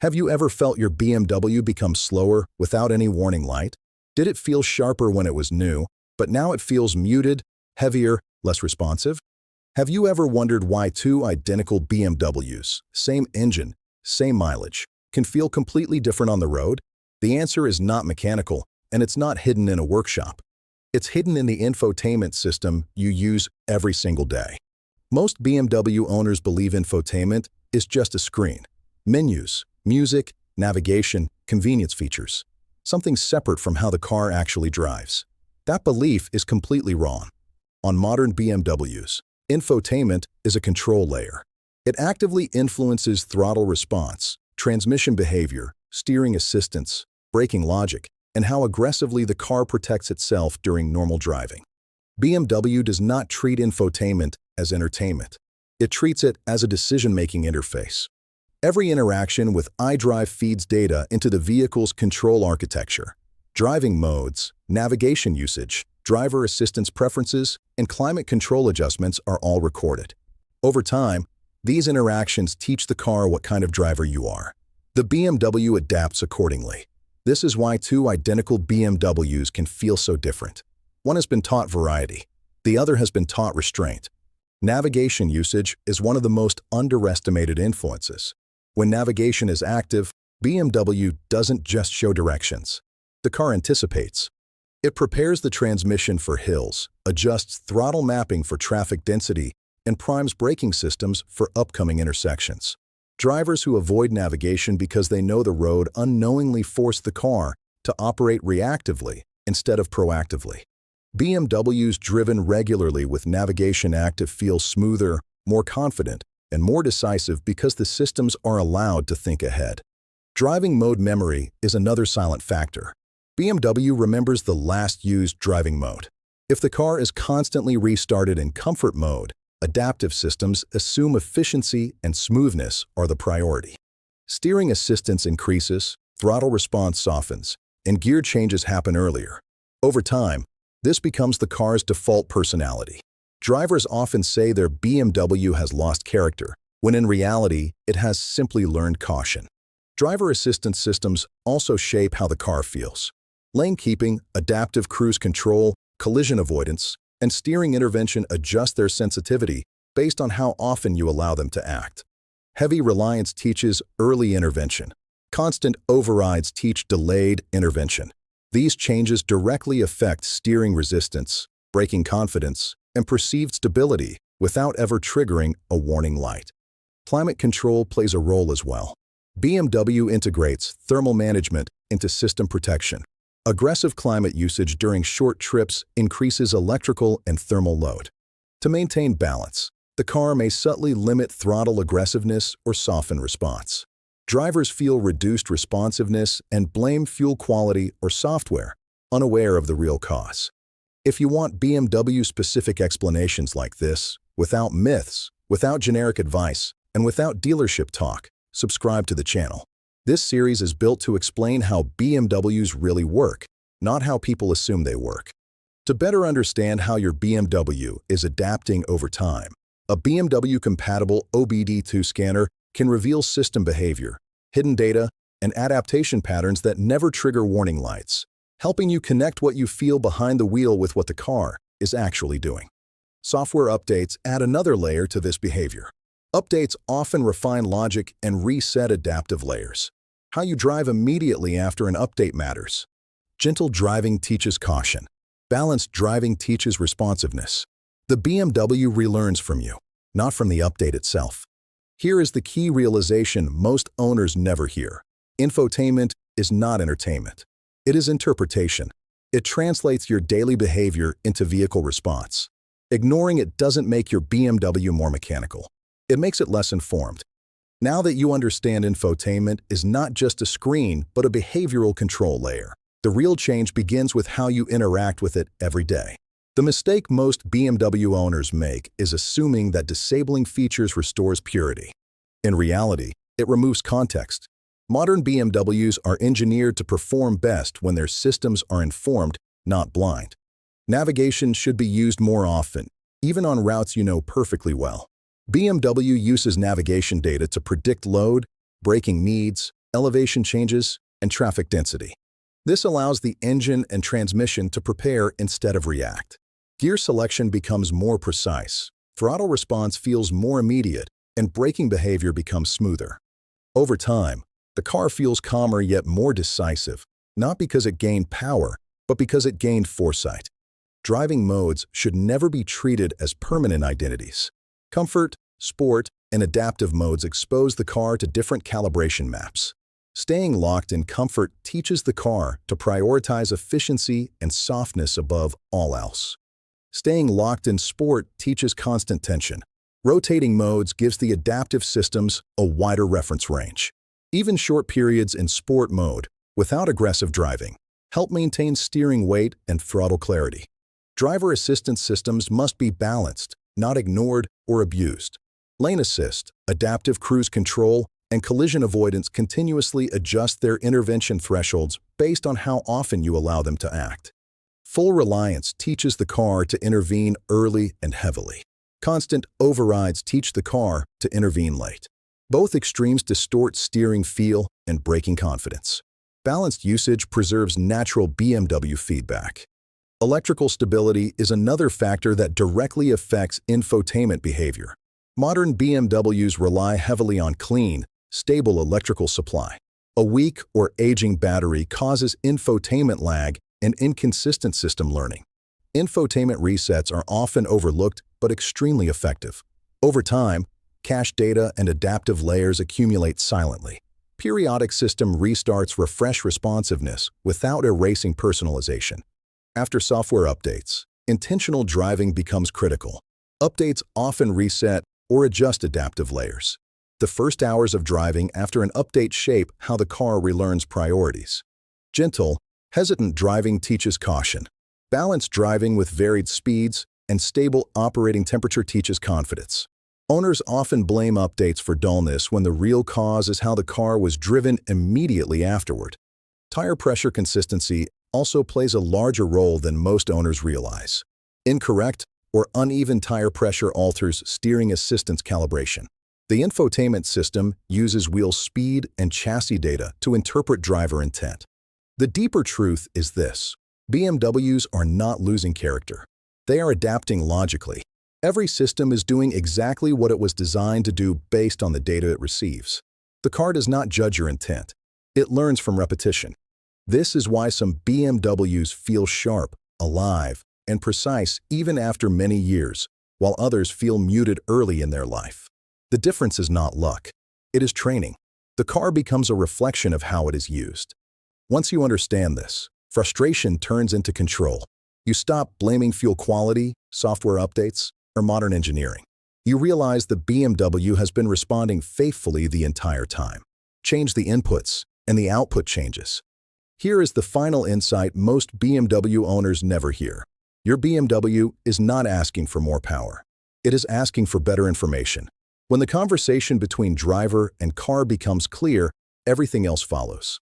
Have you ever felt your BMW become slower without any warning light? Did it feel sharper when it was new, but now it feels muted, heavier, less responsive? Have you ever wondered why two identical BMWs, same engine, same mileage, can feel completely different on the road? The answer is not mechanical, and it's not hidden in a workshop. It's hidden in the infotainment system you use every single day. Most BMW owners believe infotainment is just a screen, menus, music, navigation, convenience features, something separate from how the car actually drives. That belief is completely wrong. On modern BMWs, infotainment is a control layer. It actively influences throttle response, transmission behavior, steering assistance, braking logic, and how aggressively the car protects itself during normal driving. BMW does not treat infotainment as entertainment. It treats it as a decision-making interface. Every interaction with iDrive feeds data into the vehicle's control architecture. Driving modes, navigation usage, driver assistance preferences, and climate control adjustments are all recorded. Over time, these interactions teach the car what kind of driver you are. The BMW adapts accordingly. This is why two identical BMWs can feel so different. One has been taught variety. The other has been taught restraint. Navigation usage is one of the most underestimated influences. When navigation is active, BMW doesn't just show directions. The car anticipates. It prepares the transmission for hills, adjusts throttle mapping for traffic density, and primes braking systems for upcoming intersections. Drivers who avoid navigation because they know the road unknowingly force the car to operate reactively instead of proactively. BMWs driven regularly with navigation active feel smoother, more confident, and more decisive because the systems are allowed to think ahead. Driving mode memory is another silent factor. BMW remembers the last used driving mode. If the car is constantly restarted in comfort mode, adaptive systems assume efficiency and smoothness are the priority. Steering assistance increases, throttle response softens, and gear changes happen earlier. Over time, this becomes the car's default personality. Drivers often say their BMW has lost character, when in reality, it has simply learned caution. Driver assistance systems also shape how the car feels. Lane keeping, adaptive cruise control, collision avoidance, and steering intervention adjust their sensitivity based on how often you allow them to act. Heavy reliance teaches early intervention. Constant overrides teach delayed intervention. These changes directly affect steering resistance, braking confidence, and perceived stability without ever triggering a warning light. Climate control plays a role as well. BMW integrates thermal management into system protection. Aggressive climate usage during short trips increases electrical and thermal load. To maintain balance, the car may subtly limit throttle aggressiveness or soften response. Drivers feel reduced responsiveness and blame fuel quality or software, unaware of the real cause. If you want BMW-specific explanations like this, without myths, without generic advice, and without dealership talk, subscribe to the channel. This series is built to explain how BMWs really work, not how people assume they work. To better understand how your BMW is adapting over time, a BMW-compatible OBD2 scanner can reveal system behavior, hidden data, and adaptation patterns that never trigger warning lights, helping you connect what you feel behind the wheel with what the car is actually doing. Software updates add another layer to this behavior. Updates often refine logic and reset adaptive layers. How you drive immediately after an update matters. Gentle driving teaches caution. Balanced driving teaches responsiveness. The BMW relearns from you, not from the update itself. Here is the key realization most owners never hear. Infotainment is not entertainment. It is interpretation. It translates your daily behavior into vehicle response. Ignoring it doesn't make your BMW more mechanical. It makes it less informed. Now that you understand infotainment is not just a screen, but a behavioral control layer, the real change begins with how you interact with it every day. The mistake most BMW owners make is assuming that disabling features restores purity. In reality, it removes context. Modern BMWs are engineered to perform best when their systems are informed, not blind. Navigation should be used more often, even on routes you know perfectly well. BMW uses navigation data to predict load, braking needs, elevation changes, and traffic density. This allows the engine and transmission to prepare instead of react. Gear selection becomes more precise, throttle response feels more immediate, and braking behavior becomes smoother. Over time, the car feels calmer yet more decisive, not because it gained power, but because it gained foresight. Driving modes should never be treated as permanent identities. Comfort, sport, and adaptive modes expose the car to different calibration maps. Staying locked in comfort teaches the car to prioritize efficiency and softness above all else. Staying locked in sport teaches constant tension. Rotating modes gives the adaptive systems a wider reference range. Even short periods in sport mode, without aggressive driving, help maintain steering weight and throttle clarity. Driver assistance systems must be balanced, not ignored or abused. Lane assist, adaptive cruise control, and collision avoidance continuously adjust their intervention thresholds based on how often you allow them to act. Full reliance teaches the car to intervene early and heavily. Constant overrides teach the car to intervene late. Both extremes distort steering feel and braking confidence. Balanced usage preserves natural BMW feedback. Electrical stability is another factor that directly affects infotainment behavior. Modern BMWs rely heavily on clean, stable electrical supply. A weak or aging battery causes infotainment lag and inconsistent system learning. Infotainment resets are often overlooked but extremely effective. Over time, cache data and adaptive layers accumulate silently. Periodic system restarts refresh responsiveness without erasing personalization. After software updates, intentional driving becomes critical. Updates often reset or adjust adaptive layers. The first hours of driving after an update shape how the car relearns priorities. Gentle, hesitant driving teaches caution. Balanced driving with varied speeds and stable operating temperature teaches confidence. Owners often blame updates for dullness when the real cause is how the car was driven immediately afterward. Tire pressure consistency also plays a larger role than most owners realize. Incorrect or uneven tire pressure alters steering assistance calibration. The infotainment system uses wheel speed and chassis data to interpret driver intent. The deeper truth is this: BMWs are not losing character. They are adapting logically. Every system is doing exactly what it was designed to do based on the data it receives. The car does not judge your intent. It learns from repetition. This is why some BMWs feel sharp, alive, and precise even after many years, while others feel muted early in their life. The difference is not luck. It is training. The car becomes a reflection of how it is used. Once you understand this, frustration turns into control. You stop blaming fuel quality, software updates, or modern engineering. You realize the BMW has been responding faithfully the entire time. Change the inputs, and the output changes. Here is the final insight most BMW owners never hear. Your BMW is not asking for more power. It is asking for better information. When the conversation between driver and car becomes clear, everything else follows.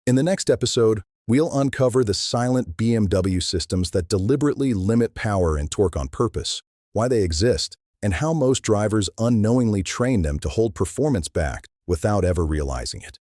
In the next episode, we'll uncover the silent BMW systems that deliberately limit power and torque on purpose, why they exist, and how most drivers unknowingly train them to hold performance back without ever realizing it.